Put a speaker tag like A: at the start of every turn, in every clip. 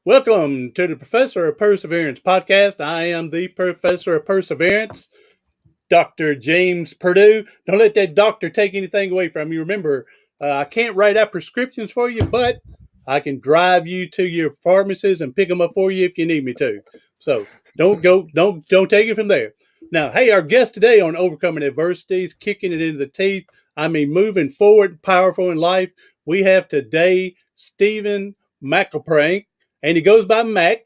A: Welcome to the Professor of Perseverance podcast. I am the Professor of Perseverance, Dr. James Purdue. Don't let that doctor take anything away from you. Remember, I can't write out prescriptions for you, but I can drive you to your pharmacist and pick them up for you if you need me to. So don't take it from there. Now, hey, our guest today on overcoming adversities, kicking it into the teeth. I mean, moving forward, powerful in life. We have today Stephen Mackelprang, and he goes by Mac,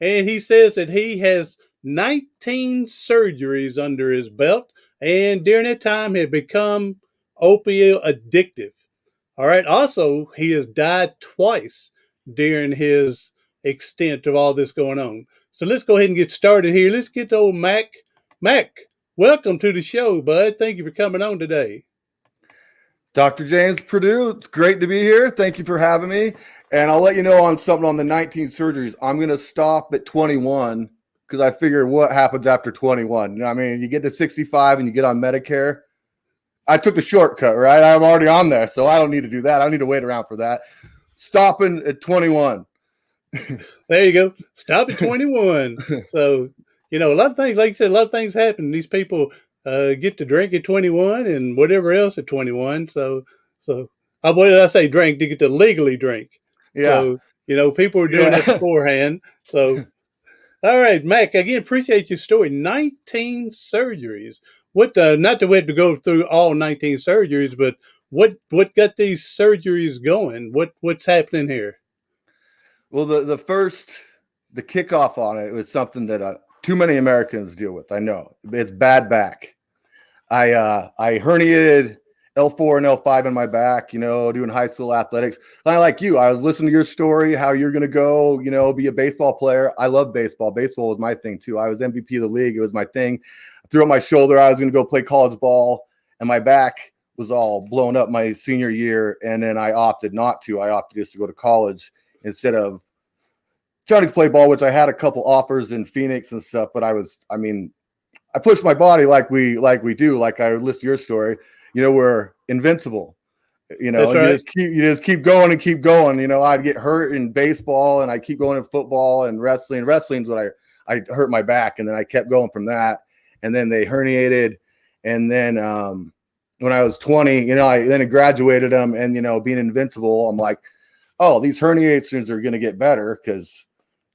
A: and he says that he has 19 surgeries under his belt, and during that time had become opioid addictive. All right. Also, he has died twice during his extent of all this going on. So let's go ahead and get started here. Let's get to old Mac. Mac, welcome to the show, bud. Thank you for coming on today.
B: Dr. James Purdue, it's great to be here. Thank you for having me. And I'll let you know on something on the 19 surgeries. I'm going to stop at 21 because I figure what happens after 21. I mean, you get to 65 and you get on Medicare. I took the shortcut, right? I'm already on there, so I don't need to do that. I don't need to wait around for that. Stopping at 21.
A: There you go. Stop at 21. So, a lot of things, like you said, a lot of things happen. These people get to drink at 21 and whatever else at 21. So what did I say? Drink to get to legally drink.
B: Yeah.
A: So, people are doing that beforehand. So, all right, Mac, again, appreciate your story. 19 surgeries. What, not that we have to go through all 19 surgeries, but what got these surgeries going? What's happening here?
B: Well, the kickoff on it was something that too many Americans deal with. I know it's bad back. I herniated L4 and L5 in my back, doing high school athletics. Kind of like you, I was listening to your story, how you're going to go, be a baseball player. I love baseball. Baseball was my thing too. I was MVP of the league. It was my thing. I threw up my shoulder. I was going to go play college ball, and my back was all blown up my senior year. And then I opted not to. I opted just to go to college instead of trying to play ball, which I had a couple offers in Phoenix and stuff. But I pushed my body like we do. Like I list your story. We're invincible.
A: That's right.
B: You just keep going and keep going. I'd get hurt in baseball and I keep going in football and wrestling. Wrestling's what I hurt my back, and then I kept going from that. And then they herniated. And then when I was 20, I graduated them, and being invincible, I'm like, oh, these herniations are going to get better because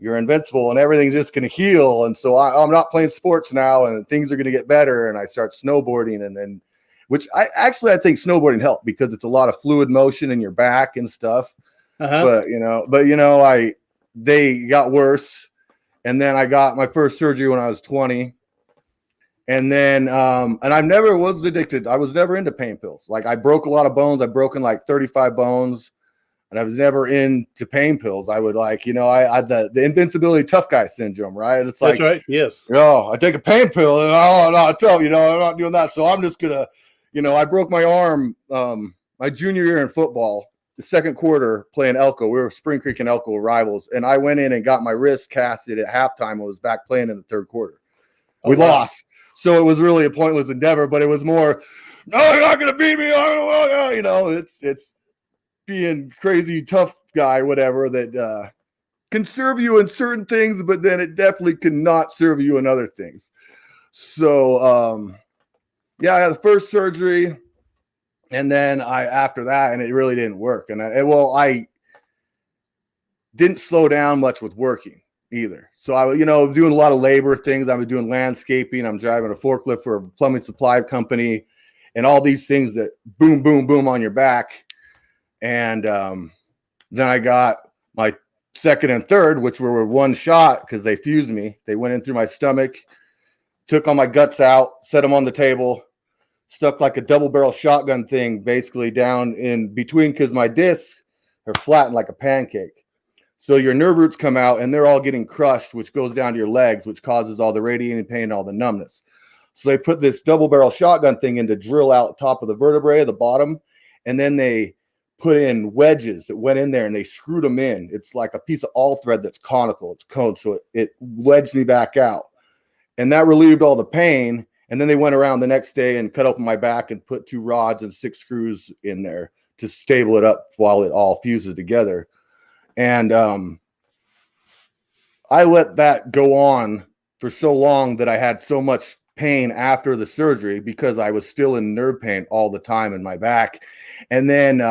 B: you're invincible and everything's just going to heal. And so I'm not playing sports now, and things are going to get better. And I start snowboarding, and then, which I think snowboarding helped because it's a lot of fluid motion in your back and stuff.
A: Uh-huh.
B: But they got worse. And then I got my first surgery when I was 20. And then, and I never was addicted. I was never into pain pills. Like I broke a lot of bones. I've broken like 35 bones. And I was never into pain pills. I would I had the invincibility tough guy syndrome, right? It's like,
A: that's right. Yes.
B: I take a pain pill and I'm not doing that. So I'm just gonna, I broke my arm my junior year in football, the second quarter playing Elko. We were Spring Creek and Elko rivals, and I went in and got my wrist casted at halftime. I was back playing in the third quarter. We lost, so it was really a pointless endeavor. But it was more, no, you're not gonna beat me. It's being crazy tough guy, whatever, that can serve you in certain things, but then it definitely cannot serve you in other things. So I had the first surgery, and then after that, and it really didn't work. And I didn't slow down much with working either. So I was doing a lot of labor things. I was doing landscaping. I'm driving a forklift for a plumbing supply company, and all these things that boom, boom, boom on your back. And then I got my second and third, which were one shot because they fused me. They went in through my stomach, took all my guts out, set them on the table, stuck like a double barrel shotgun thing basically down in between because my discs are flattened like a pancake. So your nerve roots come out and they're all getting crushed, which goes down to your legs, which causes all the radiating pain and all the numbness. So they put this double barrel shotgun thing in to drill out top of the vertebrae, the bottom, and then they put in wedges that went in there and they screwed them in. It's like a piece of all thread that's conical. It's coned. So it wedged me back out. And that relieved all the pain. And then they went around the next day and cut open my back and put 2 rods and 6 screws in there to stable it up while it all fuses together. And I let that go on for so long that I had so much pain after the surgery because I was still in nerve pain all the time in my back. And then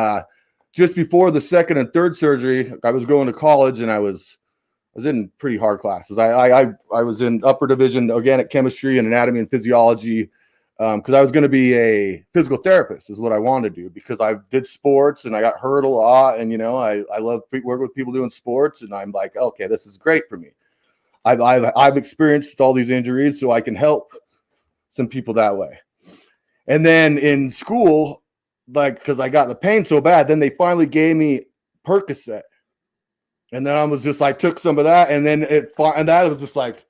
B: just before the second and third surgery, I was going to college and I was in pretty hard classes. I was in upper division organic chemistry and anatomy and physiology because I was going to be a physical therapist is what I wanted to do because I did sports and I got hurt a lot. And, I love working with people doing sports. And I'm like, okay, this is great for me. I've experienced all these injuries, so I can help some people that way. And then in school, because I got the pain so bad, then they finally gave me Percocet. And then I was just like, took some of that, and then that was just like,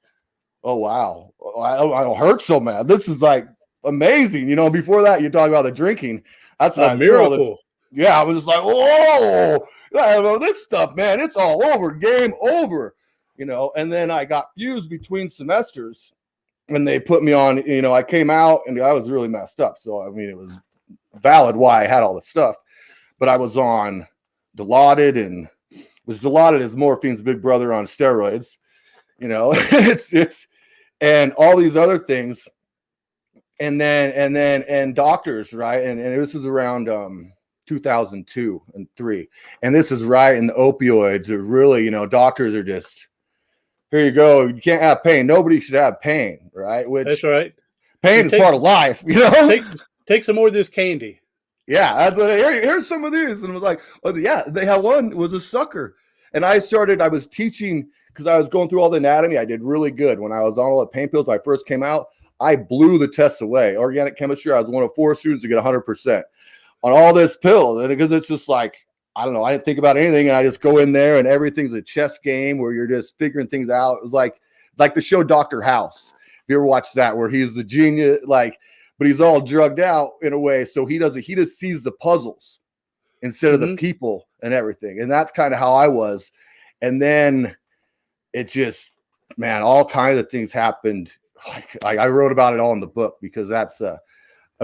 B: oh wow, I don't hurt so bad. This is like amazing. Before that, you're talking about the drinking. That's
A: a miracle.
B: I was just like, whoa, this stuff, man, it's all over, game over. And then I got fused between semesters and they put me on, I came out and I was really messed up. So, I mean, it was valid why I had all this stuff, but I was on Dilaudid and was Dilaudid as morphine's big brother on steroids, it's and all these other things. And doctors, right. And this is around, 2002 and 3. And this is right in the opioids are really, doctors are just, here you go. You can't have pain. Nobody should have pain, right?
A: That's right.
B: Pain is part of life,
A: Take some more of this candy.
B: Yeah, that's what. Here's some of these, and it was like, oh yeah, they had one was a sucker, and I was teaching because I was going through all the anatomy. I did really good when I was on all the pain pills. When I first came out, I blew the tests away. Organic chemistry, I was one of 4 students to get 100% on all this pill, and because it's just like. I don't know. I didn't think about anything, and I just go in there, and everything's a chess game where you're just figuring things out. It was like the show Dr. House. If you ever watched that, where he's the genius, but he's all drugged out in a way, so he just sees the puzzles instead of the people and everything, and that's kind of how I was. And then it just, man, all kinds of things happened. I wrote about it all in the book because that's a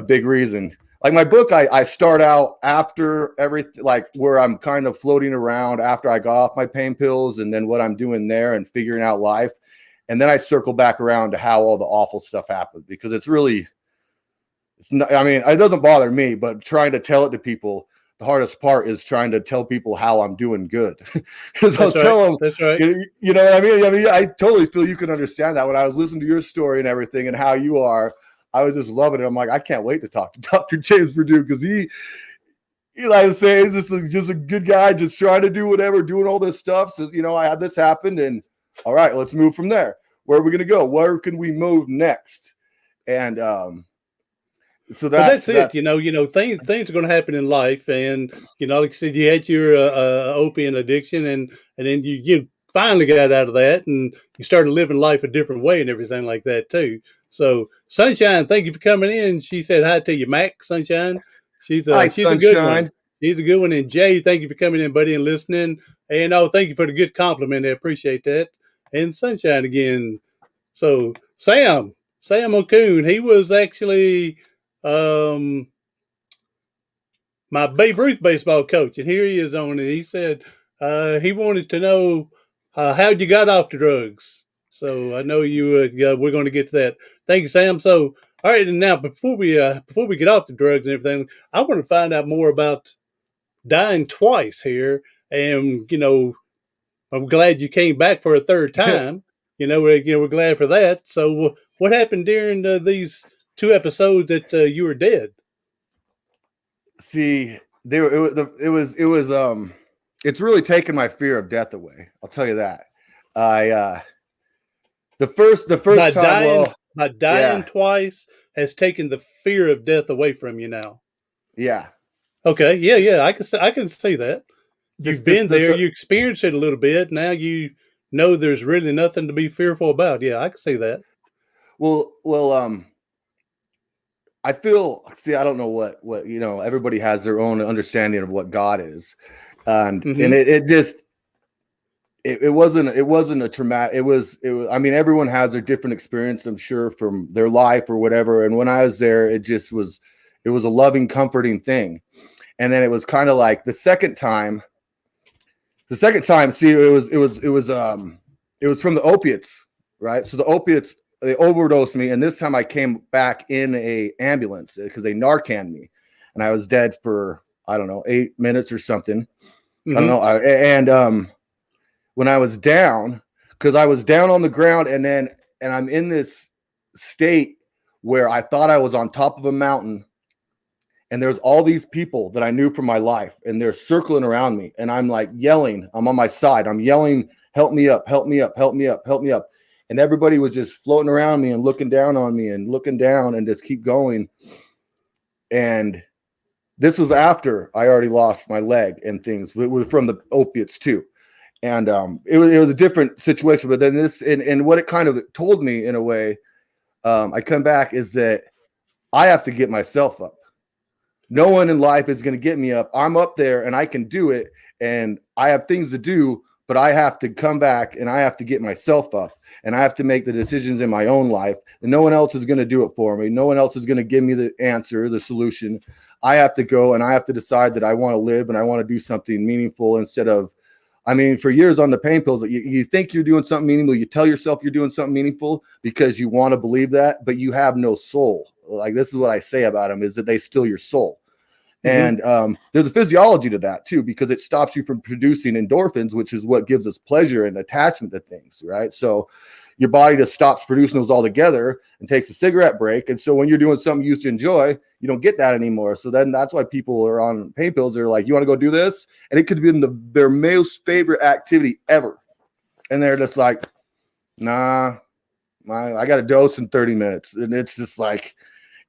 B: big reason. Like my book, I start out after everything, like where I'm kind of floating around after I got off my pain pills and then what I'm doing there and figuring out life. And then I circle back around to how all the awful stuff happened because it's not, I mean, it doesn't bother me, but trying to tell it to people, the hardest part is trying to tell people how I'm doing good. Because I'll tell them,
A: that's right.
B: You know what I mean? I mean, I totally feel you can understand that when I was listening to your story and everything and how you are. I was just loving it. I'm like, I can't wait to talk to Dr. James Purdue because he like I say, he's just a good guy, just trying to do whatever, doing all this stuff. So, I had this happen and all right, let's move from there. Where are we going to go? Where can we move next? And so that's
A: it. Things are going to happen in life. And, like I said, you had your opiate addiction and then you finally got out of that and you started living life a different way and everything like that too. So Sunshine, thank you for coming in. She said hi to you, Mac. Sunshine. She's a good one. She's a good one. And Jay, thank you for coming in, buddy, and listening. And thank you for the good compliment. I appreciate that. And Sunshine again. So Sam O'Coon, he was actually my Babe Ruth baseball coach, and here he is on it. He said he wanted to know how'd you got off the drugs. So I know you. We're going to get to that. Thank you, Sam. So, all right, and now before we get off the drugs and everything, I want to find out more about dying twice here. And I'm glad you came back for a third time. We're glad for that. So, what happened during these 2 episodes that you were dead?
B: See, it's really taken my fear of death away. I'll tell you that. The first time
A: dying twice has taken the fear of death away from you now.
B: Yeah.
A: Okay. Yeah. I can see that. You've been there. You experienced it a little bit. Now you know there's really nothing to be fearful about. Yeah, I can see that.
B: Well. I feel. See, I don't know what everybody has their own understanding of what God is, and it just. It wasn't a traumatic. It was. I mean, everyone has their different experience, I'm sure, from their life or whatever. And when I was there, it was a loving, comforting thing. And then it was kind of like the second time. See, it it was from the opiates, right? So the opiates, they overdosed me, and this time I came back in a ambulance because they Narcaned me, and I was dead for, I don't know, 8 minutes or something. I don't know. When I was down, because I was down on the ground, and I'm in this state where I thought I was on top of a mountain, and there's all these people that I knew from my life, and they're circling around me, and I'm like yelling. I'm on my side. I'm yelling, help me up, help me up, help me up, help me up. And everybody was just floating around me and looking down on me and looking down and just keep going. And this was after I already lost my leg and things. It was from the opiates too. And it was a different situation. But then this, and what it kind of told me in a way, I come back, is that I have to get myself up. No one in life is going to get me up. I'm up there and I can do it. And I have things to do, but I have to come back and I have to get myself up, and I have to make the decisions in my own life. And no one else is going to do it for me. No one else is going to give me the answer, the solution. I have to go and I have to decide that I want to live and I want to do something meaningful instead of, I mean, for years on the pain pills, you think you're doing something meaningful. You tell yourself you're doing something meaningful because you want to believe that, but you have no soul. Like, this is what I say about them, is that they steal your soul. And there's a physiology to that too, because it stops you from producing endorphins, which is what gives us pleasure and attachment to things, right? So your body just stops producing those altogether and takes a cigarette break. And so when you're doing something you used to enjoy, you don't get that anymore. So then that's why people are on pain pills. They're like, you want to go do this? And it could be their most favorite activity ever. And they're just like, nah, I got a dose in 30 minutes. And it's just like,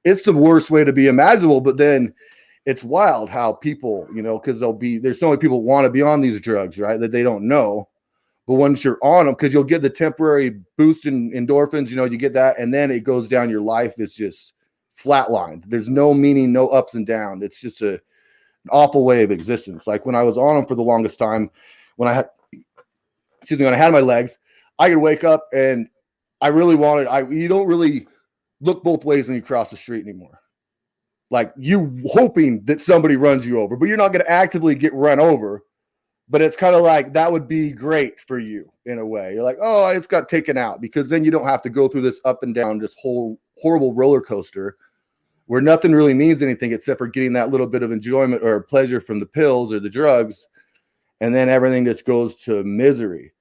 B: it's the worst way to be imaginable. But then it's wild how people, because there's so many people want to be on these drugs, right, that they don't know. But once you're on them, because you'll get the temporary boost in endorphins, you get that, and then it goes down. Your life is just flatlined. There's no meaning, no ups and downs. It's just an awful way of existence. Like when I was on them for the longest time, when I had my legs, I could wake up and I really you don't really look both ways when you cross the street anymore. Like, you hoping that somebody runs you over, but you're not going to actively get run over. But it's kind of like that would be great for you in a way. You're like, oh, I just got taken out, because then you don't have to go through this up and down, this whole horrible roller coaster where nothing really means anything except for getting that little bit of enjoyment or pleasure from the pills or the drugs. And then everything just goes to misery.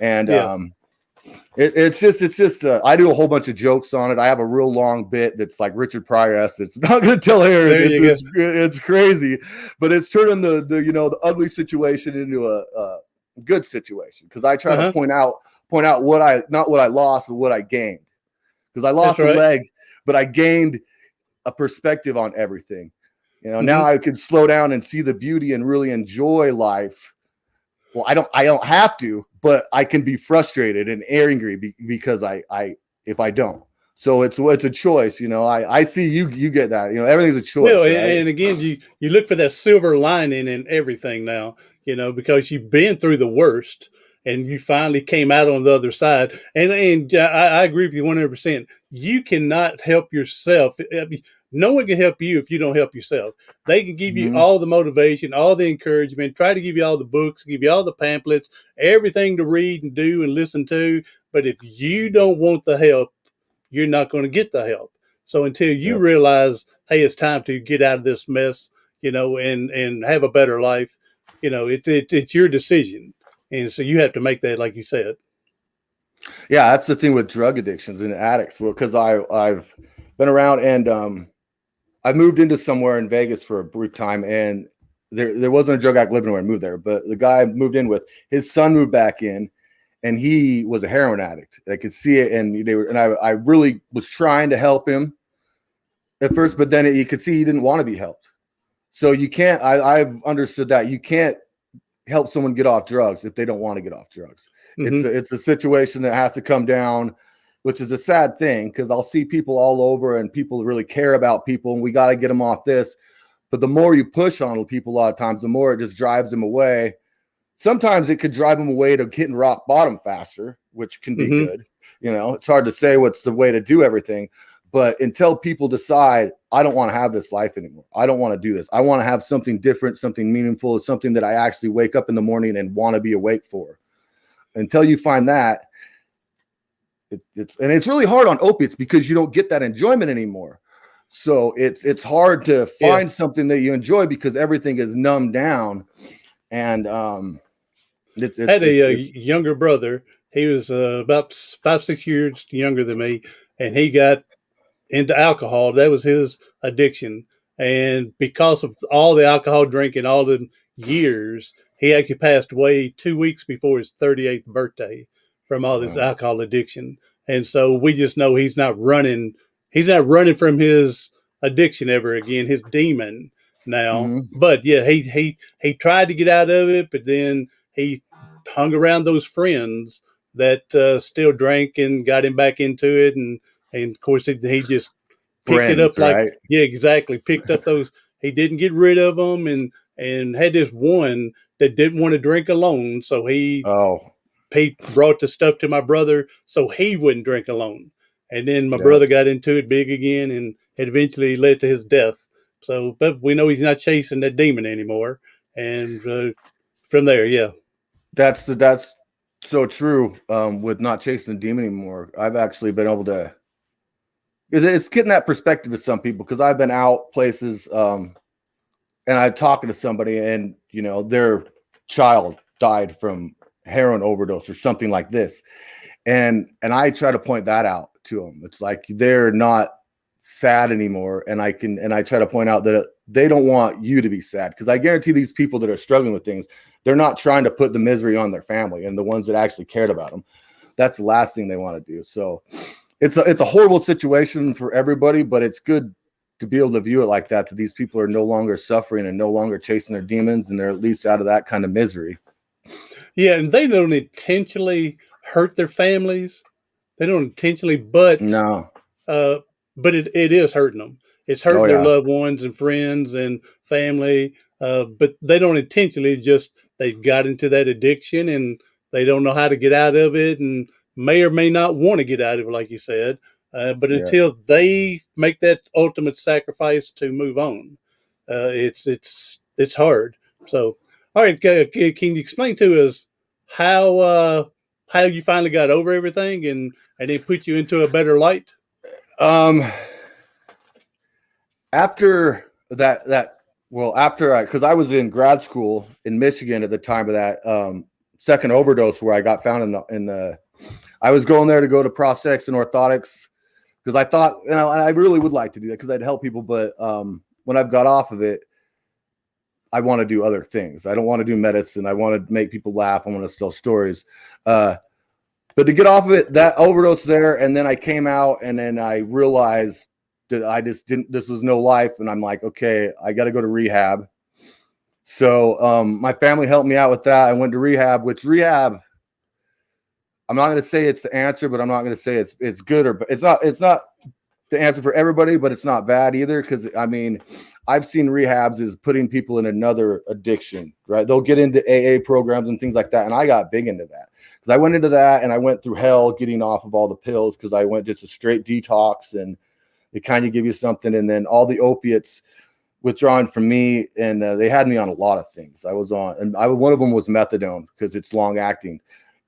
B: And it's just I do a whole bunch of jokes on it. I have a real long bit that's like Richard Pryor-esque. It's not going to tell here. It's crazy, but it's turning the ugly situation into a good situation, because I try to point out not what I lost, but what I gained. Because I lost a leg, but I gained a perspective on everything. Now I can slow down and see the beauty and really enjoy life. Well, I don't have to, but I can be frustrated and angry because if I don't. So it's a choice. I see you get that. Everything's a choice.
A: Well,
B: right?
A: and again, you look for that silver lining in everything now, because you've been through the worst and you finally came out on the other side. And I agree with you 100%. You cannot help yourself. No one can help you if you don't help yourself. They can give you all the motivation, all the encouragement, try to give you all the books, give you all the pamphlets, everything to read and do and listen to. But if you don't want the help, you're not going to get the help. So until you realize, hey, it's time to get out of this mess, and have a better life, it's your decision. And so you have to make that, like you said.
B: Yeah, that's the thing with drug addictions and addicts. Well, because I've been around, and I moved into somewhere in Vegas for a brief time, and there wasn't a drug addict living where I moved there, but the guy I moved in with, his son moved back in, and he was a heroin addict. I could see it, and I really was trying to help him at first, but then you could see he didn't want to be helped. So you can't. I've understood that you can't help someone get off drugs if they don't want to get off drugs. It's a situation that has to come down, which is a sad thing, because I'll see people all over and people really care about people, and we got to get them off this. But the more you push on people, a lot of times, the more it just drives them away. Sometimes it could drive them away to hitting rock bottom faster, which can be good. It's hard to say what's the way to do everything. But until people decide, I don't want to have this life anymore. I don't want to do this. I want to have something different, something meaningful, something that I actually wake up in the morning and want to be awake for. Until you find that, It's really hard on opiates because you don't get that enjoyment anymore. So it's hard to find something that you enjoy because everything is numbed down. And
A: Had a younger brother. He was about 5, 6 years younger than me, and he got into alcohol. That was his addiction. And because of all the alcohol drinking, all the years, he actually passed away 2 weeks before his 38th birthday from all this alcohol addiction. And so we just know he's not running. He's not running from his addiction ever again, his demon now.
B: Mm-hmm.
A: But yeah, he tried to get out of it, but then he hung around those friends that still drank and got him back into it. And of course, he just picked it up like,
B: right?
A: Yeah, exactly. Picked up those. He didn't get rid of them, and had this one that didn't want to drink alone. So he brought the stuff to my brother so he wouldn't drink alone. And then my brother got into it big again, and it eventually led to his death. So, but we know he's not chasing that demon anymore. And from there,
B: that's so true. With not chasing the demon anymore, I've actually been able to. It's getting that perspective to some people because I've been out places, and I'm talking to somebody, and their child died from heroin overdose or something like this, and I try to point that out to them. It's like they're not sad anymore, and I try to point out that they don't want you to be sad, because I guarantee these people that are struggling with things, they're not trying to put the misery on their family and the ones that actually cared about them. That's the last thing they want to do. So it's a horrible situation for everybody, but it's good to be able to view it like that these people are no longer suffering and no longer chasing their demons, and they're at least out of that kind of misery.
A: Yeah, and they don't intentionally hurt their families. They don't intentionally, but it is hurting them. It's hurting their loved ones and friends and family. But they don't intentionally. Just they've got into that addiction and they don't know how to get out of it, and may or may not want to get out of it, like you said. But until they make that ultimate sacrifice to move on, it's hard. So, all right, can you explain to us how you finally got over everything and they put you into a better light?
B: After because I was in grad school in Michigan at the time of that second overdose where I got found in the I was going there to go to prosthetics and orthotics because I thought, and I really would like to do that because I'd help people. But when I've got off of it, I want to do other things. I don't want to do medicine. I want to make people laugh. I want to tell stories. But to get off of it, that overdose there, and then I came out, and then I realized that I just didn't. This was no life, and I'm like, okay, I got to go to rehab. So my family helped me out with that. I went to rehab. Which rehab, I'm not going to say it's the answer, but I'm not going to say it's good or it's not the answer for everybody, but it's not bad either. Because I mean, I've seen rehabs as putting people in another addiction, right? They'll get into AA programs and things like that. And I got big into that because I went into that and I went through hell getting off of all the pills because I went just a straight detox and they kind of give you something. And then all the opiates withdrawing from me. And they had me on a lot of things. I was on, and one of them was methadone because it's long acting.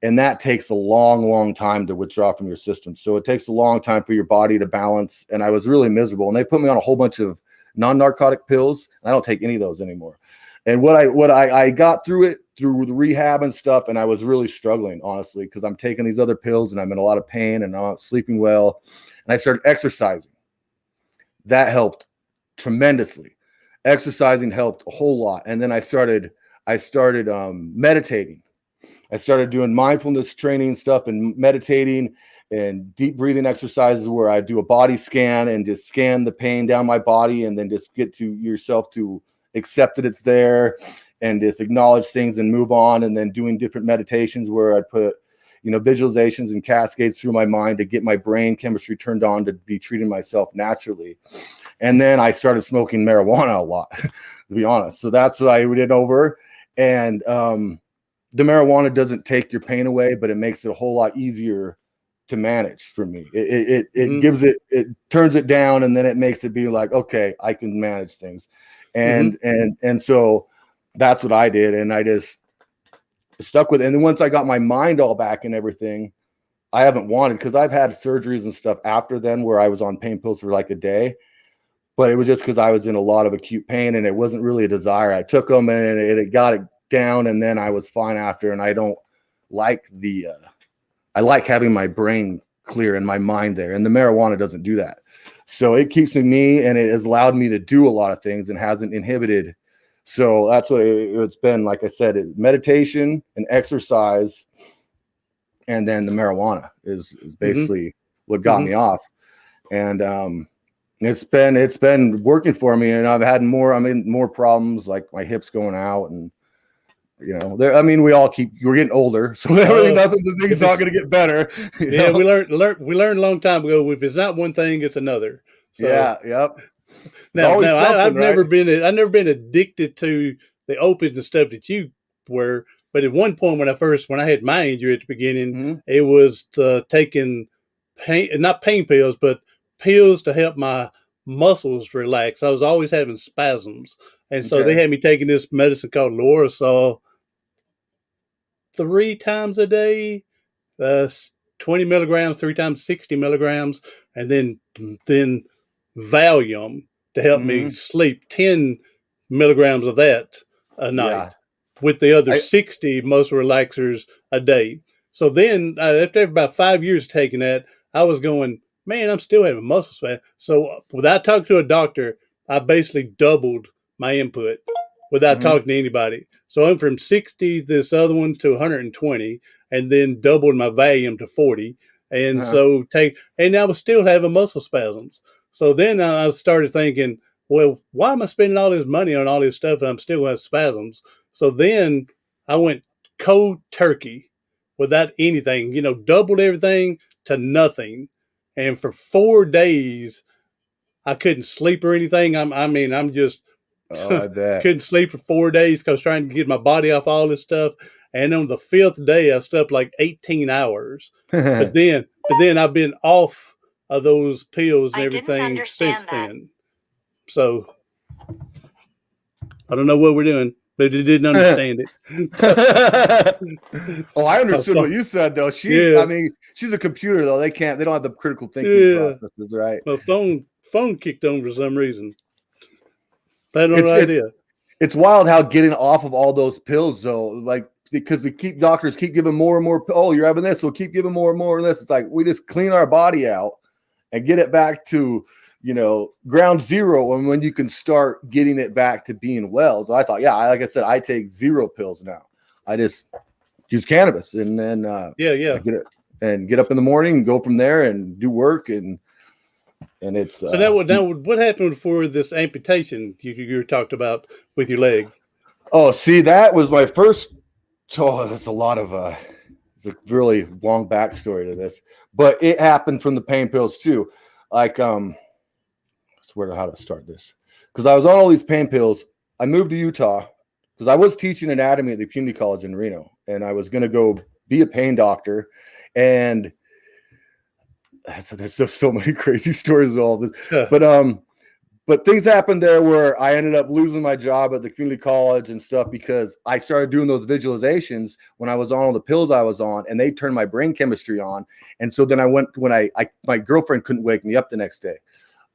B: And that takes a long, long time to withdraw from your system. So it takes a long time for your body to balance. And I was really miserable. And they put me on a whole bunch of non-narcotic pills. And I don't take any of those anymore. And what I got through it, through the rehab and stuff, and I was really struggling, honestly, because I'm taking these other pills and I'm in a lot of pain and I'm not sleeping well. And I started exercising. That helped tremendously. Exercising helped a whole lot. And then I started meditating. I started doing mindfulness training stuff and meditating and deep breathing exercises where I do a body scan and just scan the pain down my body and then just get to yourself to accept that it's there and just acknowledge things and move on. And then doing different meditations where I put, visualizations and cascades through my mind to get my brain chemistry turned on to be treating myself naturally. And then I started smoking marijuana a lot, to be honest. So that's what I did over. And, the marijuana doesn't take your pain away, but it makes it a whole lot easier to manage for me. It gives it turns it down, and then it makes it be like, okay, I can manage things. And so that's what I did. And I just stuck with it. And then once I got my mind all back and everything, I haven't wanted, because I've had surgeries and stuff after then where I was on pain pills for like a day, but it was just because I was in a lot of acute pain and it wasn't really a desire. I took them and it got it down, and then I was fine after. And I don't like I like having my brain clear and my mind there, and the marijuana doesn't do that. So it keeps me, and it has allowed me to do a lot of things and hasn't inhibited. So that's what it's been. Like I said, meditation and exercise, and then the marijuana is basically what got me off. And it's been working for me, and I've had more problems, like my hips going out, and we all we're getting older, so nothing's not going to get better.
A: Yeah, we learned a long time ago, if it's not one thing, it's another. So
B: yep.
A: Now I've never been addicted to the opiates and stuff that you were, but at one point when I had my injury at the beginning, it was taking not pain pills, but pills to help my muscles relax. I was always having spasms, and so they had me taking this medicine called Lorisol 3 times a day, 20 milligrams, 3 times 60 milligrams, and then Valium to help me sleep, 10 milligrams of that a night, with the other 60 muscle relaxers a day. So then after about 5 years of taking that, I was going, man, I'm still having muscle spasms. So without talking to a doctor, I basically doubled my input without talking to anybody. So I'm from 60, this other one, to 120, and then doubled my Valium to 40. And and I was still having muscle spasms. So then I started thinking, well, why am I spending all this money on all this stuff and I'm still having spasms? So then I went cold turkey without anything, doubled everything to nothing. And for 4 days, I couldn't sleep or anything. I'm just
B: I bet.
A: couldn't sleep for 4 days because I was trying to get my body off all this stuff. And on the 5th day, I slept like 18 hours. But then I've been off of those pills and everything since then. So I don't know what we're doing, but I didn't understand
B: it. Oh, I understood what you said though. She's a computer though. They don't have the critical thinking processes, right?
A: My phone kicked on for some reason. I had no idea.
B: It's wild how getting off of all those pills though, like, because doctors keep giving more and more. Oh, you're having this, so we'll keep giving more and more of this. It's like we just clean our body out and get it back to, ground zero, and when you can start getting it back to being well. So I thought, like I said, I take 0 pills now. I just use cannabis, and then get up in the morning and go from there and do work, and it's
A: so now what happened for this amputation you talked about with your leg?
B: Oh, see, that was my first. Oh, that's a lot of it's a really long backstory to this, but it happened from the pain pills too. Like, I swear to how to start this, because I was on all these pain pills. I moved to Utah because I was teaching anatomy at the community college in Reno, and I was going to go be a pain doctor. And there's just so many crazy stories of all this, but things happened there where I ended up losing my job at the community college and stuff because I started doing those visualizations when I was on all the pills I was on, and they turned my brain chemistry on. And so then I went, my girlfriend couldn't wake me up the next day,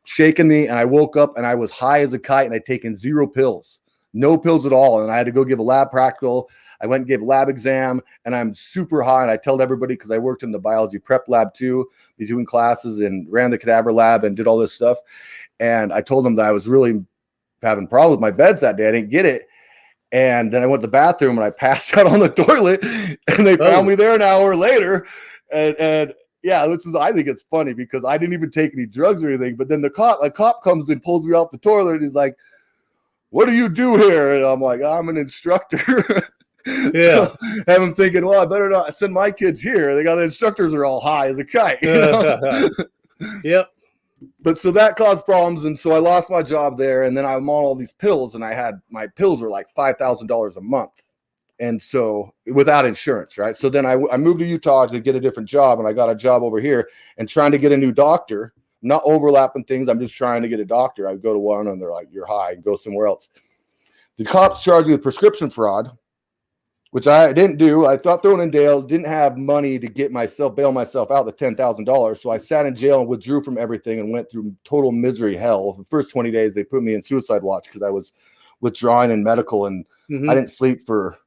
B: shaking me, and I woke up and I was high as a kite, and I'd taken 0 pills, no pills at all. And I had to go give a lab practical. I went and gave a lab exam, and I'm super high. And I told everybody, because I worked in the biology prep lab too, between classes, and ran the cadaver lab and did all this stuff. And I told them that I was really having problems with my beds that day. I didn't get it. And then I went to the bathroom and I passed out on the toilet, and they found me there an hour later. And I think it's funny because I didn't even take any drugs or anything. But then a cop comes and pulls me off the toilet, and he's like, "What do you do here?" And I'm like, "I'm an instructor." So have him thinking, well, I better not send my kids here. The instructors are all high as a kite.
A: Yep.
B: But so that caused problems, and so I lost my job there, and then I'm on all these pills, and my pills were like $5,000 a month, and so without insurance, right? So then I moved to Utah to get a different job, and I got a job over here, and trying to get a new doctor, not overlapping things. I'm just trying to get a doctor. I go to one, and they're like, "You're high, go somewhere else." The cops charged me with prescription fraud, which I didn't do. I thought throwing in jail, didn't have money to bail myself out the $10,000. So I sat in jail and withdrew from everything and went through total misery hell. The first 20 days, they put me in suicide watch because I was withdrawing in medical, and I didn't sleep for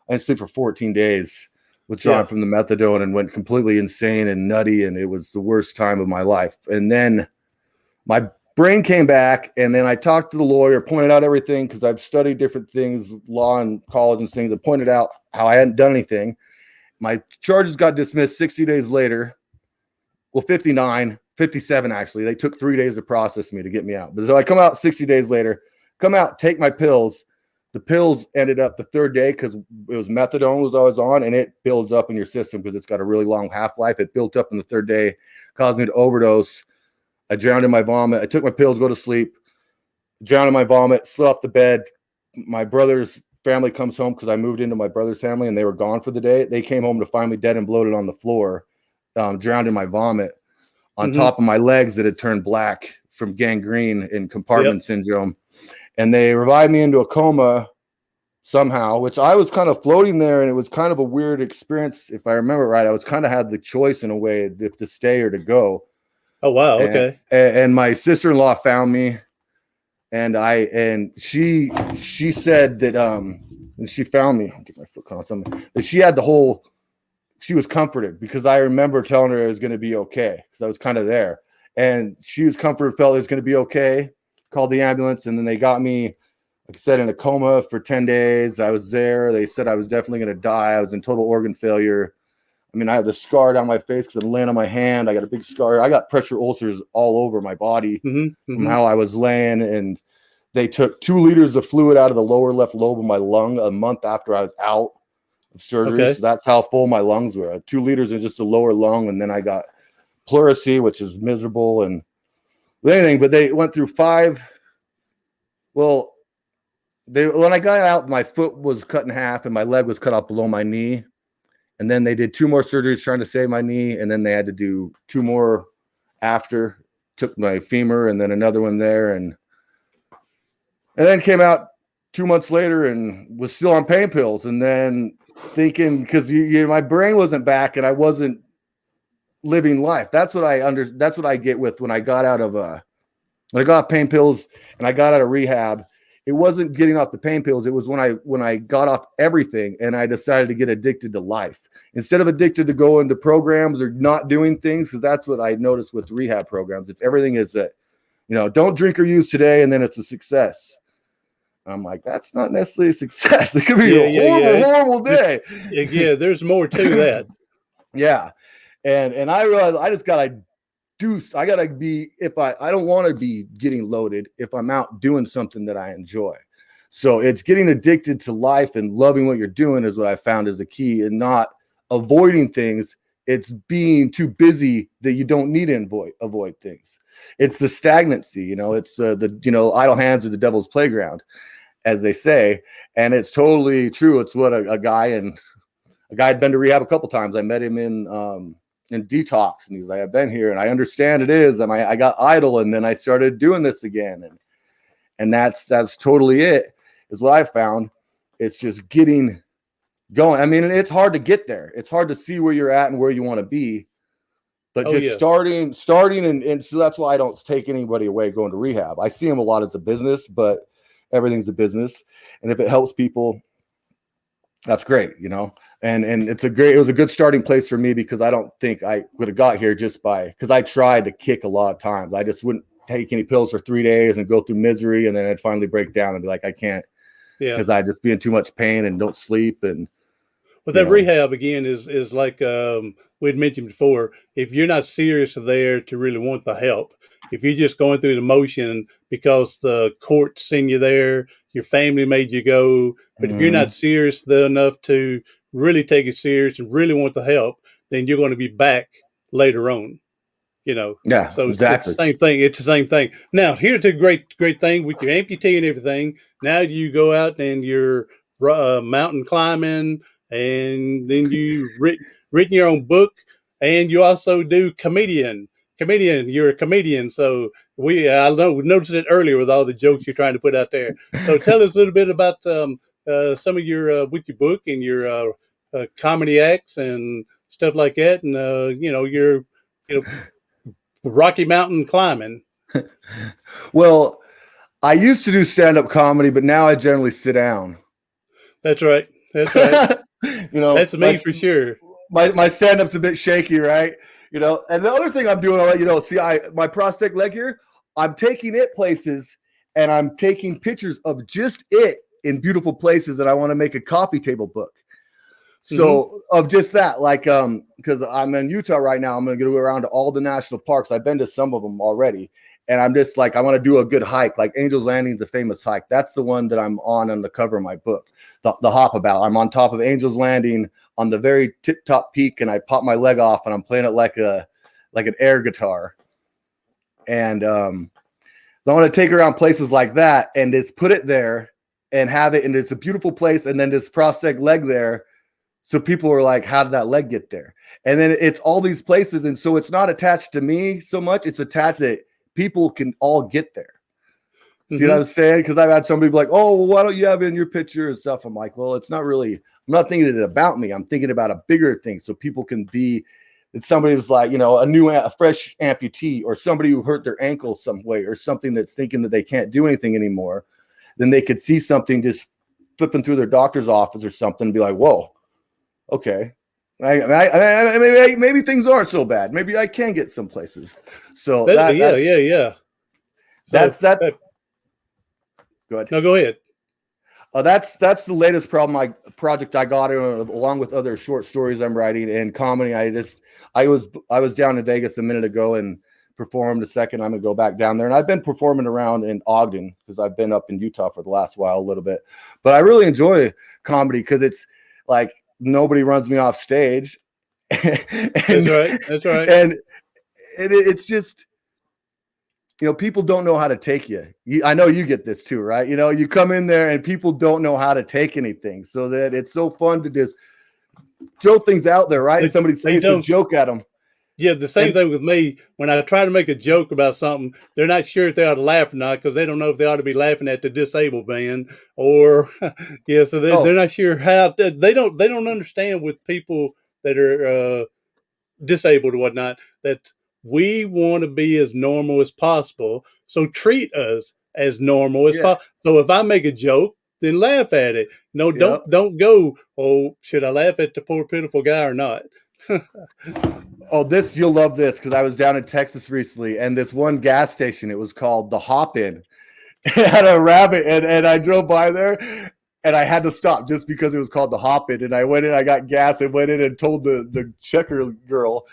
B: 14 days, withdrawing from the methadone, and went completely insane and nutty. And it was the worst time of my life. And then my brain came back, and then I talked to the lawyer, pointed out everything, because I've studied different things, law in college and things, and pointed out how I hadn't done anything. My charges got dismissed 60 days later. Well, 57 actually. They took 3 days to process me to get me out. But so I come out 60 days later, take my pills. The pills ended up the third day, because it was methadone was always on, and it builds up in your system because it's got a really long half-life. It built up in the third day, caused me to overdose. I drowned in my vomit. I took my pills, go to sleep, drowned in my vomit, slid off the bed. My brother's family comes home because I moved into my brother's family and they were gone for the day. They came home to find me dead and bloated on the floor, drowned in my vomit, on top of my legs that had turned black from gangrene and compartment syndrome. And they revived me into a coma somehow, which I was kind of floating there, and it was kind of a weird experience. If I remember right, I was kind of had the choice in a way if to stay or to go.
A: Oh, wow. Okay.
B: And my sister-in-law found me, and she said that, and she found me, I'll get my foot caught on something, that she was comforted, because I remember telling her it was going to be okay, because I was kind of there, and she was comforted, felt it was going to be okay, called the ambulance, and then they got me, like I said, in a coma for 10 days. I was there. They said I was definitely going to die. I was in total organ failure. I mean, I have the scar down my face because I'm laying on my hand. I got a big scar. I got pressure ulcers all over my body from how I was laying. And they took 2 liters of fluid out of the lower left lobe of my lung a month after I was out of surgery. Okay. So that's how full my lungs were. 2 liters in just the lower lung. And then I got pleurisy, which is miserable and anything. But they went through 5. Well, when I got out, my foot was cut in half and my leg was cut off below my knee. And then they did 2 more surgeries trying to save my knee. And then they had to do 2 more after. Took my femur and then another one there. And then came out 2 months later and was still on pain pills. And then thinking, because my brain wasn't back and I wasn't living life. That's what I get with when I got out of when I got pain pills and I got out of rehab. It wasn't getting off the pain pills. It was when I got off everything and I decided to get addicted to life instead of addicted to go into programs or not doing things. Because that's what I noticed with rehab programs. It's everything is that, don't drink or use today, and then it's a success. I'm like, that's not necessarily a success. It could be a horrible day.
A: Yeah, there's more to that.
B: Yeah, and I realized I just gotta I gotta be, I don't want to be getting loaded if I'm out doing something that I enjoy. So it's getting addicted to life and loving what you're doing is what I found is the key, and not avoiding things. It's being too busy that you don't need to avoid things. It's the stagnancy, it's the idle hands are the devil's playground, as they say. And it's totally true. It's what a guy had been to rehab a couple times. I met him in detox, and he's like, I've been here and I understand it is. And I got idle, and then I started doing this again. And that's totally it, is what I found. It's just getting going. I mean, it's hard to get there. It's hard to see where you're at and where you want to be, but starting. And so that's why I don't take anybody away going to rehab. I see them a lot as a business, but everything's a business. And if it helps people, that's great, and it was a good starting place for me, because I don't think I would have got here because I tried to kick a lot of times. I just wouldn't take any pills for 3 days and go through misery. And then I'd finally break down and be like, I can't, because I just be in too much pain and don't sleep. And
A: well, that rehab again is like we'd mentioned before. If you're not serious there to really want the help, if you're just going through the motion because the court sent you there, your family made you go, but if you're not serious enough to really take it serious and really want the help, then you're going to be back later on.
B: Yeah.
A: So
B: exactly.
A: It's the same thing. It's the same thing. Now, here's a great thing with your amputee and everything. Now you go out and you're mountain climbing, and then you written your own book, and you also do comedian. You're a comedian. So I noticed it earlier with all the jokes you're trying to put out there. So tell us a little bit about some of your with your book and your comedy acts and stuff like that, and your Rocky Mountain climbing.
B: Well, I used to do stand-up comedy, but now I generally sit down.
A: That's right. That's right. That's me
B: my
A: for sure.
B: my stand-up's a bit shaky, right? And the other thing I'm doing, I'll let you know. See, my prosthetic leg here, I'm taking it places, and I'm taking pictures of just it in beautiful places that I want to make a coffee table book. So of just that, like, because I'm in Utah right now, I'm going to go around to all the national parks. I've been to some of them already. And I'm just like, I want to do a good hike. Like Angel's Landing is a famous hike. That's the one that I'm on the cover of my book, the hop about. I'm on top of Angel's Landing on the very tip top peak, and I pop my leg off, and I'm playing it like an air guitar. And so I want to take around places like that and just put it there and have it. And it's a beautiful place. And then this prosthetic leg there. So people are like, how did that leg get there? And then it's all these places. And so it's not attached to me so much. It's attached that people can all get there. See what I'm saying? Because I've had somebody be like, oh, well, why don't you have it in your picture and stuff? I'm like, well, it's not really, I'm not thinking it about me. I'm thinking about a bigger thing. So people can be, that somebody's like, a fresh amputee, or somebody who hurt their ankle some way, or something that's thinking that they can't do anything anymore. Then they could see something just flipping through their doctor's office or something and be like, whoa, okay. Maybe things aren't so bad. Maybe I can get some places. So
A: yeah. So
B: that's good.
A: No, go ahead.
B: That's the latest project I got along with other short stories I'm writing and comedy. I was down in Vegas a minute ago and performed a second. I'm gonna go back down there, and I've been performing around in Ogden because I've been up in Utah for the last while a little bit. But I really enjoy comedy because it's like nobody runs me off stage.
A: That's right.
B: And it's just, people don't know how to take you. I know you get this too, right? You come in there and people don't know how to take anything, so that it's so fun to just throw things out there, right? And somebody says a joke at them.
A: Yeah, the same thing with me. When I try to make a joke about something, they're not sure if they ought to laugh or not, because they don't know if they ought to be laughing at the disabled man or, so they're not sure how. They don't understand with people that are disabled or whatnot, that we want to be as normal as possible. So treat us as normal as possible. So if I make a joke, then laugh at it. No, don't go, oh, should I laugh at the poor pitiful guy or not?
B: Oh, you'll love this, because I was down in Texas recently, and this one gas station, it was called the Hop In. It had a rabbit, and I drove by there, and I had to stop just because it was called the Hop In. And I went in, I got gas, and went in and told the checker girl,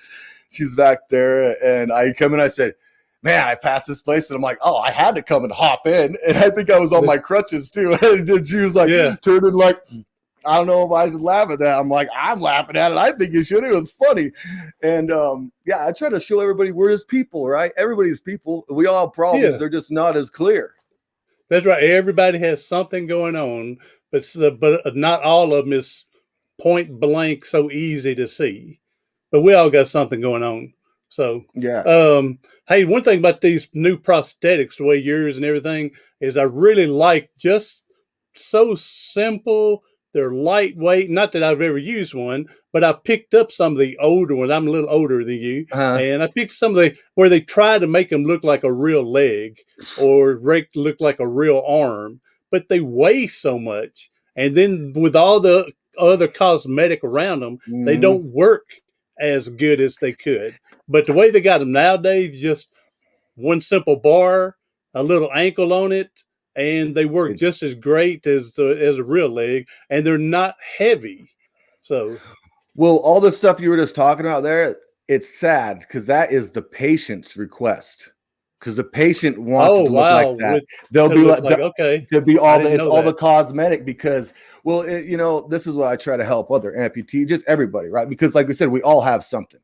B: she's back there, and I come in, I said, man, I passed this place, and I'm like, oh, I had to come and hop in. And I think I was on my crutches too. And she was like, turning like, I don't know if I should laugh at that. I'm like, I'm laughing at it. I think you should. It was funny. And I try to show everybody we're just people, right? Everybody's people. We all have problems. They're just not as clear.
A: That's right. Everybody has something going on, but not all of them is point blank so easy to see. But we all got something going on. So hey, one thing about these new prosthetics, the way yours and everything, is I really like just so simple. They're lightweight. Not that I've ever used one, but I picked up some of the older ones. I'm a little older than you. And I picked some of where they try to make them look like a real leg or look like a real arm, but they weigh so much. And then with all the other cosmetic around them, they don't work as good as they could. But the way they got them nowadays, just one simple bar, a little ankle on it, and they work just as great as a real leg, and they're not heavy. So,
B: well, all the stuff you were just talking about there, it's sad because that is the patient's request. Because the patient wants to look like that. They'll be like, okay, they'll be all the cosmetic. Because, well, this is what I try to help other amputees, just everybody, right? Because, like we said, we all have something.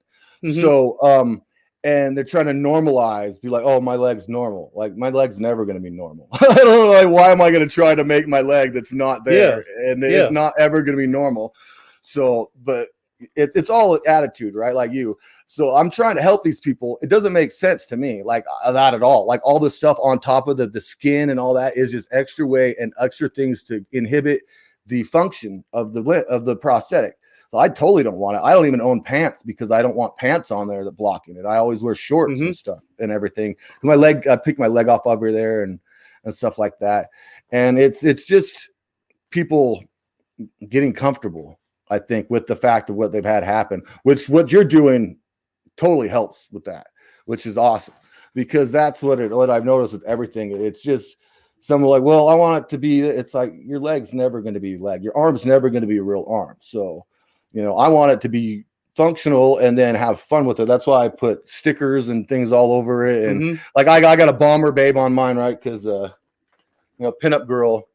B: So, and they're trying to normalize, be like, oh, my leg's normal. Like, my leg's never going to be normal. I don't know, like, why am I going to try to make my leg that's not there? And it's not ever going to be normal. So, but it's all attitude, right? Like you. So I'm trying to help these people. It doesn't make sense to me, like that at all. Like all the stuff on top of the skin and all that is just extra weight and extra things to inhibit the function of the prosthetic. So I totally don't want it. I don't even own pants because I don't want pants on there that blocking it. I always wear shorts and stuff and everything. I pick my leg off over there and stuff like that. And it's just people getting comfortable, I think, with the fact of what they've had happen, which what you're doing totally helps with that, which is awesome, because that's what I've noticed with everything. It's just someone like, well, I want it to be, it's like your leg's never going to be leg. Your arm's never going to be a real arm. So, I want it to be functional and then have fun with it. That's why I put stickers and things all over it. And like, I got a bomber babe on mine, right? Cause, pinup girl,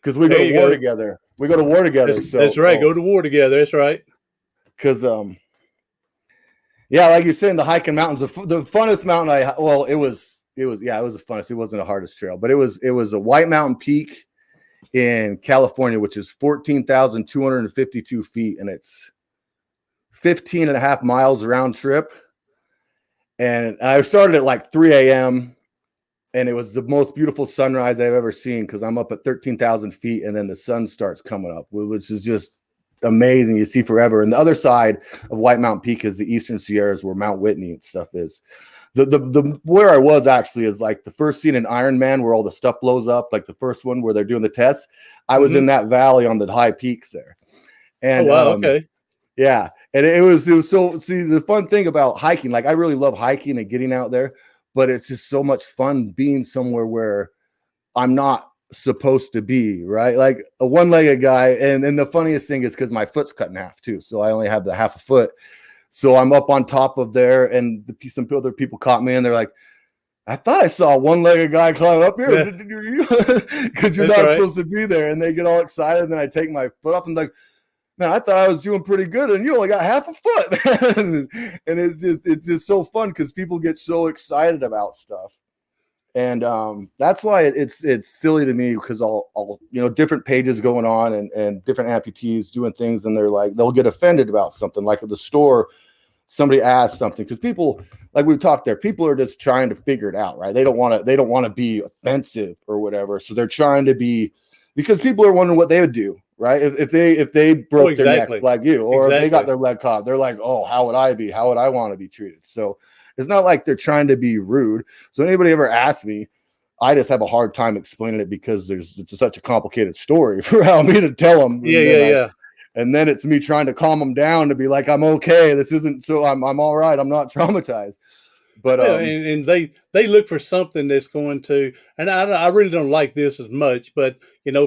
B: cause we go to war together. We go to war together.
A: That's right. Go to war together. That's right.
B: Cause, yeah, like you're saying, the hiking mountains, the funnest mountain it was the funnest. It wasn't the hardest trail, but it was a White Mountain Peak in California, which is 14,252 feet, and it's 15 and a half miles round trip. And I started at like 3 a.m. and it was the most beautiful sunrise I've ever seen, because I'm up at 13,000 feet and then the sun starts coming up, which is just amazing. You see forever. And the other side of White Mountain Peak is the Eastern Sierras, where Mount Whitney and stuff is. The where I was actually is like the first scene in Iron Man where all the stuff blows up, like the first one where they're doing the tests. I was in that valley on the high peaks there. And
A: okay.
B: Yeah. And it was so, see, the fun thing about hiking, like I really love hiking and getting out there, but it's just so much fun being somewhere where I'm not supposed to be, right? Like a one-legged guy. And the funniest thing is because my foot's cut in half too. So I only have the half a foot. So I'm up on top of there, and some other people caught me, and they're like, I thought I saw a one-legged guy climb up here, because you're not supposed to be there. And they get all excited, and then I take my foot off and like, man, I thought I was doing pretty good, and you only got half a foot. And it's just so fun because people get so excited about stuff. And that's why it's silly to me, because I'll different pages going on and different amputees doing things, and they'll get offended about something, like at the store somebody asks something, because people, like we've talked there, people are just trying to figure it out, right? They don't want to be offensive or whatever, so they're trying to be, because people are wondering what they would do, right? If they broke their neck like you, or if they got their leg caught, they're like, oh, how would I want to be treated? So it's not like they're trying to be rude. So anybody ever asks me, I just have a hard time explaining it, because it's such a complicated story for me to tell them. And then it's me trying to calm them down to be like, I'm okay. This isn't so. I'm all right. I'm not traumatized. But
A: and they look for something that's going to. And I really don't like this as much, but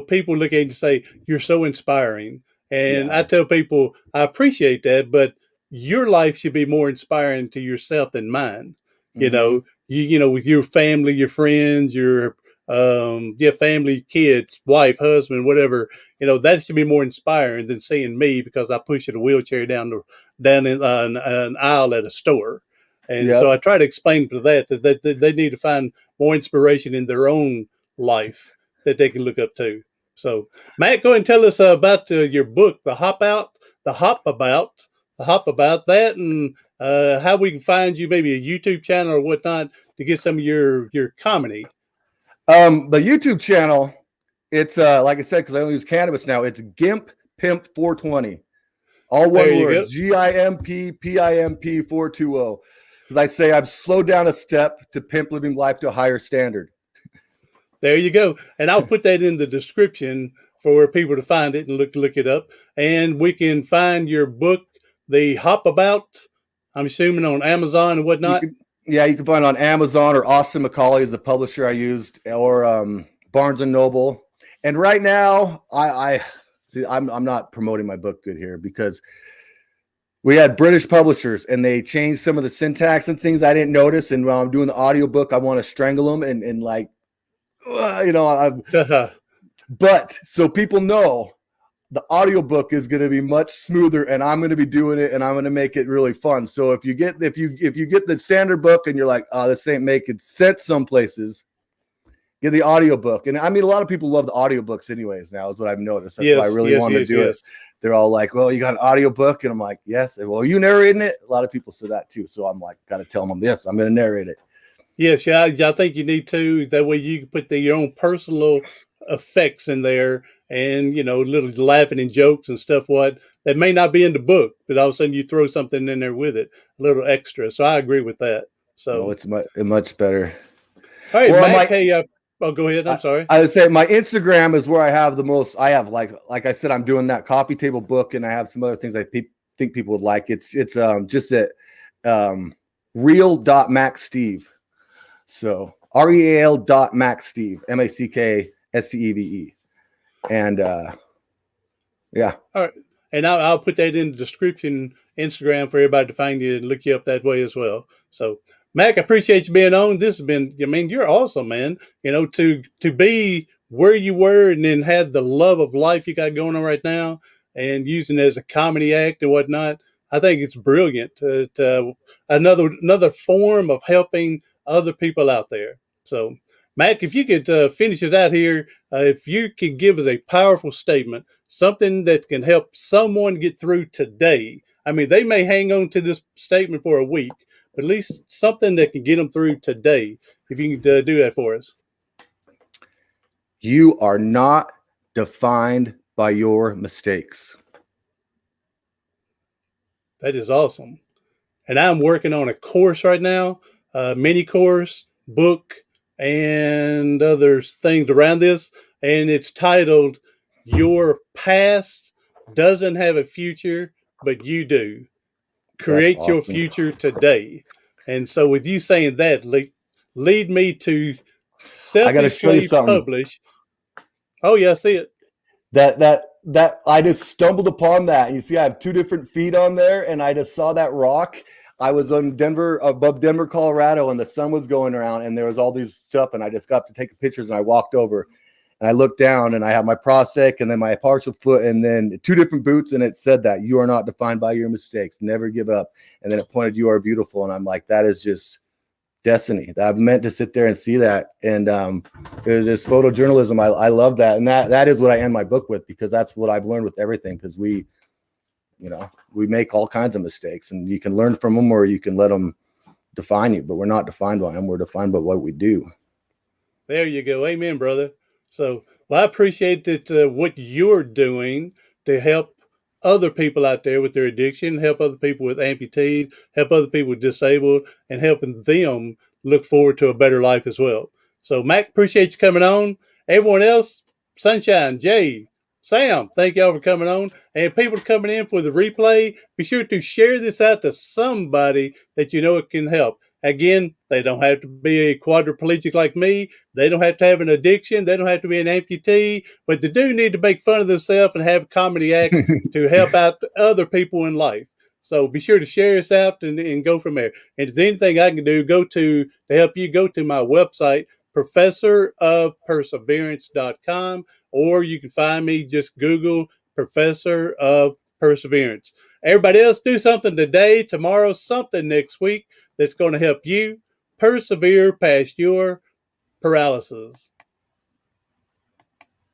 A: people look at you and say, you're so inspiring. And I tell people, I appreciate that, but your life should be more inspiring to yourself than mine. You with your family, your friends, your family, kids, wife, husband, whatever, that should be more inspiring than seeing me because I push in a wheelchair down in an aisle at a store. And so I try to explain to that they need to find more inspiration in their own life that they can look up to. So Matt, go ahead and tell us about your book, The Hop About that, and how we can find you, maybe a YouTube channel or whatnot, to get some of your comedy.
B: The YouTube channel, it's like I said, because I only use cannabis now, it's Gimp Pimp 420. All one word, GIMP PIMP 420. Because I say I've slowed down a step to pimp living life to a higher standard.
A: There you go. And I'll put that in the description for people to find it and look it up. And we can find your book, The Hop About, I'm assuming on Amazon and whatnot.
B: You can find it on Amazon, or Austin Macaulay is the publisher I used, or Barnes and Noble. And right now, I'm not promoting my book good here, because we had British publishers and they changed some of the syntax and things I didn't notice. And while I'm doing the audiobook, I want to strangle them and like, but so people know the audiobook is going to be much smoother, and I'm going to be doing it, and I'm going to make it really fun. So if you get the standard book and you're like, oh, this ain't making sense some places, get the audiobook. And I mean, a lot of people love the audiobooks anyways now, is what I've noticed. That's why I really want to do it. They're all like, well, you got an audiobook? And I'm like, yes. Well, are you narrating it? A lot of people say that too. So I'm like, got to tell them, yes, I'm going to narrate it.
A: Yes, I think you need to. That way you can put your own personal effects in there, and, little laughing and jokes and stuff, that may not be in the book, but all of a sudden you throw something in there with it, a little extra. So I agree with that.
B: Oh,
A: So,
B: it's much better.
A: all right,
B: Well,
A: Mac, hey, go ahead. I'm sorry.
B: I would say my Instagram is where I have the most. I have like I said, I'm doing that coffee table book, and I have some other things I think people would like. It's just at real.macsteve. So real.macsteve, MACKSTEVE, and yeah.
A: All right, and I'll put that in the description, Instagram, for everybody to find you and look you up that way as well. So, Mac, I appreciate you being on. This has been, you're awesome, man. To be where you were and then have the love of life you got going on right now and using it as a comedy act and whatnot. I think it's brilliant. Another form of helping other people out there. So, Mac, if you could finish us out here, if you could give us a powerful statement, something that can help someone get through today. I mean, they may hang on to this statement for a week, but at least something that can get them through today. If you can do that for us.
B: You are not defined by your mistakes.
A: That is awesome. And I'm working on a course right now, a mini course, book, and other things around this. And it's titled, Your Past Doesn't Have a Future, But You Do. Create
B: That's
A: your
B: awesome.
A: future today. And so with you saying that, lead me to
B: I got to show you
A: selfishly
B: something.
A: publish. Oh, yeah, I see it.
B: That I just stumbled upon that. You see, I have two different feet on there, and I just saw that rock. I was above Denver, Colorado, and the sun was going around, and there was all these stuff, and I just got to take pictures, and I walked over, and I looked down, and I have my prosthetic, and then my partial foot, and then two different boots, and it said that you are not defined by your mistakes. Never give up. And then it pointed, you are beautiful, and I'm like, that is just destiny. That I meant to sit there and see that. And it was just photojournalism. I love that. And that is what I end my book with, because that's what I've learned with everything. Because we make all kinds of mistakes, and you can learn from them, or you can let them define you, but we're not defined by them. We're defined by what we do.
A: There you go. Amen, brother. So, well, I appreciate that what you're doing to help other people out there with their addiction, help other people with amputees, help other people with disabled, and helping them look forward to a better life as well. So, Mac, appreciate you coming on. Everyone else, Sunshine, Jay, Sam, thank y'all for coming on. And people coming in for the replay, be sure to share this out to somebody that you know it can help. Again, they don't have to be a quadriplegic like me. They don't have to have an addiction. They don't have to be an amputee, but they do need to make fun of themselves and have a comedy act to help out other people in life. So be sure to share this out and go from there. And if there's anything I can do, to help you, go to my website, professorofperseverance.com, or you can find me, just Google Professor of Perseverance. Everybody else, do something today, tomorrow, something next week that's going to help you persevere past your paralysis.